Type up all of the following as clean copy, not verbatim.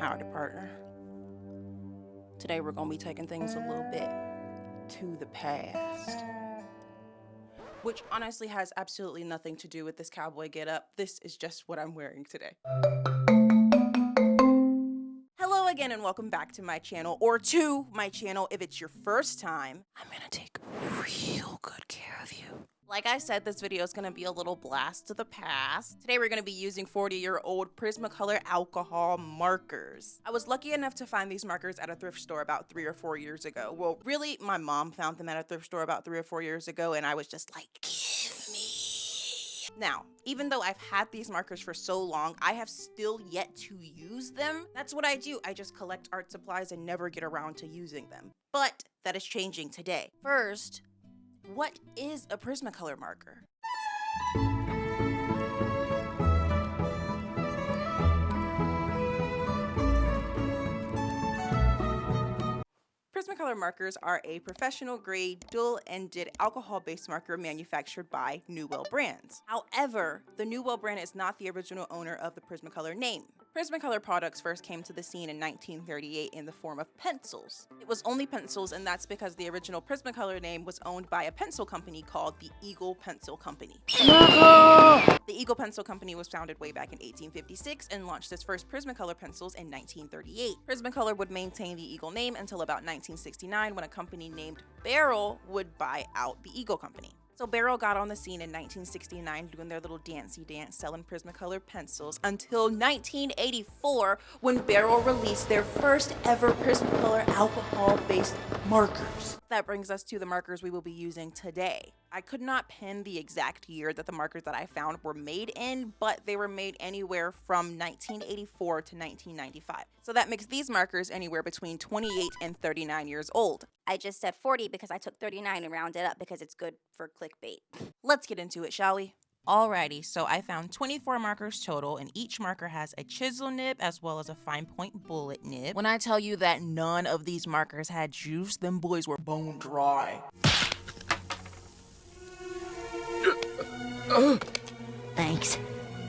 Howdy, partner. Today we're gonna be taking things a little bit to the past, which honestly has absolutely nothing to do with this cowboy getup. This is just what I'm wearing today. Hello again and welcome back to my channel, or to my channel if it's your first time. I'm gonna take real good care of you. Like I said, this video is gonna be a little blast to the past. Today we're gonna be using 40-year-old Prismacolor alcohol markers. I was lucky enough to find these markers at a thrift store about 3 or 4 years ago. Well, really, my mom found them at a thrift store about 3 or 4 years ago, and I was just like, give me. Now, even though I've had these markers for so long, I have still yet to use them. That's what I do. I just collect art supplies and never get around to using them. But that is changing today. First, what is a Prismacolor marker? Prismacolor markers are a professional-grade, dual-ended, alcohol-based marker manufactured by Newell Brands. However, the Newell brand is not the original owner of the Prismacolor name. Prismacolor products first came to the scene in 1938 in the form of pencils. It was only pencils, and that's because the original Prismacolor name was owned by a pencil company called the Eagle Pencil Company. The Eagle Pencil Company was founded way back in 1856 and launched its first Prismacolor pencils in 1938. Prismacolor would maintain the Eagle name until about 1969 when a company named Barrel would buy out the Eagle Company. So Barrel got on the scene in 1969 doing their little dancey dance selling Prismacolor pencils until 1984 when Barrel released their first ever Prismacolor alcohol-based markers. That brings us to the markers we will be using today. I could not pin the exact year that the markers that I found were made in, but they were made anywhere from 1984 to 1995. So that makes these markers anywhere between 28 and 39 years old. I just said 40 because I took 39 and rounded up because it's good for clickbait. Let's get into it, shall we? Alrighty, so I found 24 markers total, and each marker has a chisel nib as well as a fine point bullet nib. When I tell you that none of these markers had juice, them boys were bone dry. Thanks.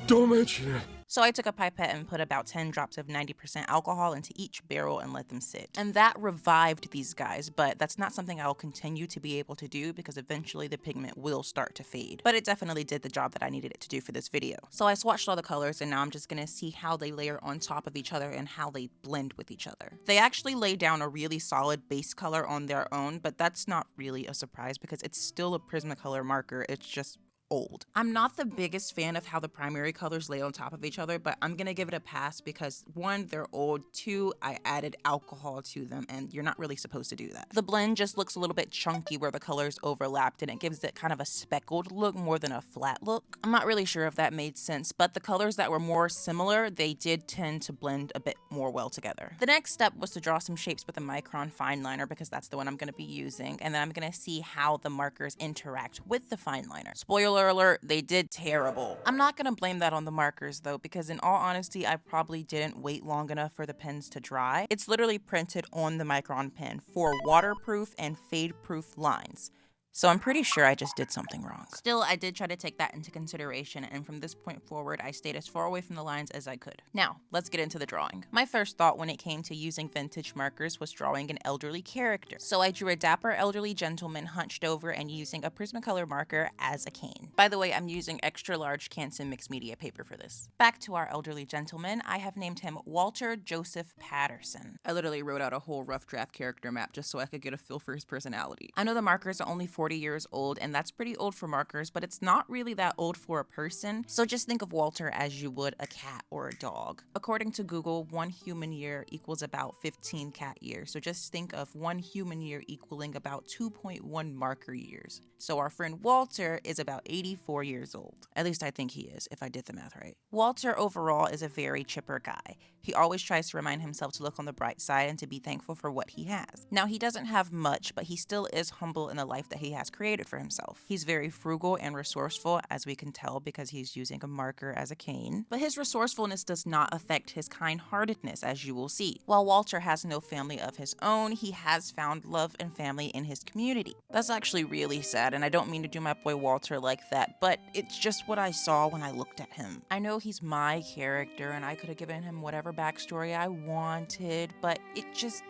Don't mention it. So I took a pipette and put about 10 drops of 90% alcohol into each barrel and let them sit. And that revived these guys, but that's not something I'll continue to be able to do because eventually the pigment will start to fade. But it definitely did the job that I needed it to do for this video. So I swatched all the colors, and now I'm just gonna see how they layer on top of each other and how they blend with each other. They actually lay down a really solid base color on their own, but that's not really a surprise because it's still a Prismacolor marker. It's just old. I'm not the biggest fan of how the primary colors lay on top of each other, but I'm gonna give it a pass because 1, they're old, 2, I added alcohol to them, and you're not really supposed to do that. The blend just looks a little bit chunky where the colors overlapped, and it gives it kind of a speckled look more than a flat look. I'm not really sure if that made sense, but the colors that were more similar, they did tend to blend a bit more well together. The next step was to draw some shapes with a micron fine liner because that's the one I'm gonna be using, and then I'm gonna see how the markers interact with the fine liner. Spoiler alert, they did terrible. I'm not gonna blame that on the markers though, because in all honesty, I probably didn't wait long enough for the pens to dry. It's literally printed on the micron pen for waterproof and fade-proof lines. So I'm pretty sure I just did something wrong. Still, I did try to take that into consideration, and from this point forward, I stayed as far away from the lines as I could. Now, let's get into the drawing. My first thought when it came to using vintage markers was drawing an elderly character. So I drew a dapper elderly gentleman hunched over and using a Prismacolor marker as a cane. By the way, I'm using extra large Canson mixed media paper for this. Back to our elderly gentleman, I have named him Walter Joseph Patterson. I literally wrote out a whole rough draft character map just so I could get a feel for his personality. I know the markers are only 40 years old, and that's pretty old for markers, but it's not really that old for a person, so just think of Walter as you would a cat or a dog. According to Google, 1 human year equals about 15 cat years, so just think of 1 human year equaling about 2.1 marker years. So our friend Walter is about 84 years old. At least I think he is, if I did the math right. Walter overall is a very chipper guy. He always tries to remind himself to look on the bright side and to be thankful for what he has. Now, he doesn't have much, but he still is humble in the life that he he has created for himself. He's very frugal and resourceful, as we can tell because he's using a marker as a cane, but his resourcefulness does not affect his kind-heartedness, as you will see. While Walter has no family of his own, he has found love and family in his community. That's actually really sad, and I don't mean to do my boy Walter like that, but it's just what I saw when I looked at him. I know he's my character and I could have given him whatever backstory I wanted, but it just...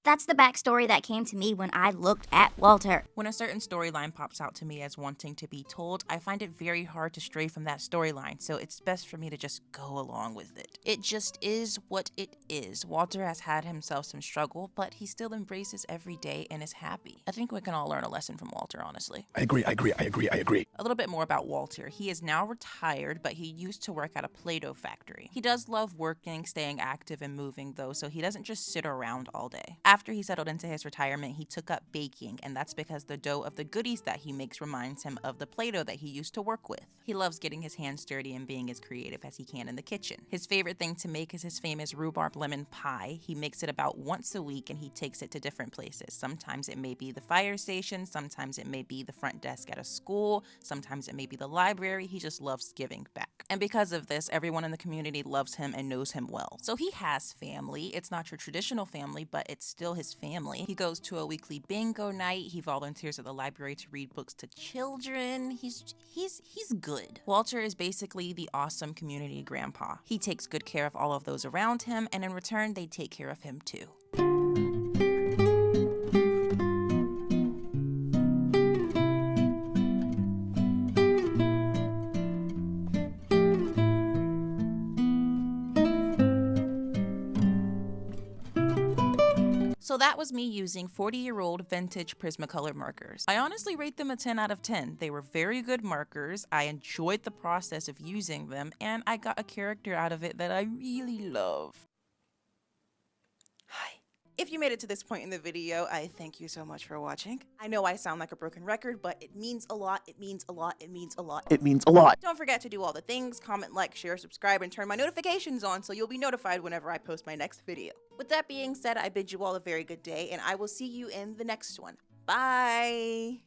That's the backstory that came to me when I looked at Walter. When a certain storyline pops out to me as wanting to be told, I find it very hard to stray from that storyline, so it's best for me to just go along with it. It just is what it is. Walter has had himself some struggle, but he still embraces every day and is happy. I think we can all learn a lesson from Walter, honestly. I agree. A little bit more about Walter. He is now retired, but he used to work at a Play-Doh factory. He does love working, staying active, and moving though, so he doesn't just sit around all day. After he settled into his retirement, he took up baking, and that's because the dough of the goodies that he makes reminds him of the Play-Doh that he used to work with. He loves getting his hands dirty and being as creative as he can in the kitchen. His favorite thing to make is his famous rhubarb lemon pie. He makes it about once a week and he takes it to different places. Sometimes it may be the fire station, sometimes it may be the front desk at a school, sometimes it may be the library. He just loves giving back. And because of this, everyone in the community loves him and knows him well. So he has family. It's not your traditional family, but it's still his family. He goes to a weekly bingo night. He volunteers at the library to read books to children. He's good. Walter is basically the awesome community grandpa. He takes good care of all of those around him, and in return, they take care of him too. So that was me using 40-year-old vintage Prismacolor markers. I honestly rate them a 10 out of 10. They were very good markers. I enjoyed the process of using them, and I got a character out of it that I really love. Hi. If you made it to this point in the video, I thank you so much for watching. I know I sound like a broken record, but it means a lot, it means a lot, it means a lot. It means a lot. Don't forget to do all the things, comment, like, share, subscribe, and turn my notifications on so you'll be notified whenever I post my next video. With that being said, I bid you all a very good day, and I will see you in the next one. Bye!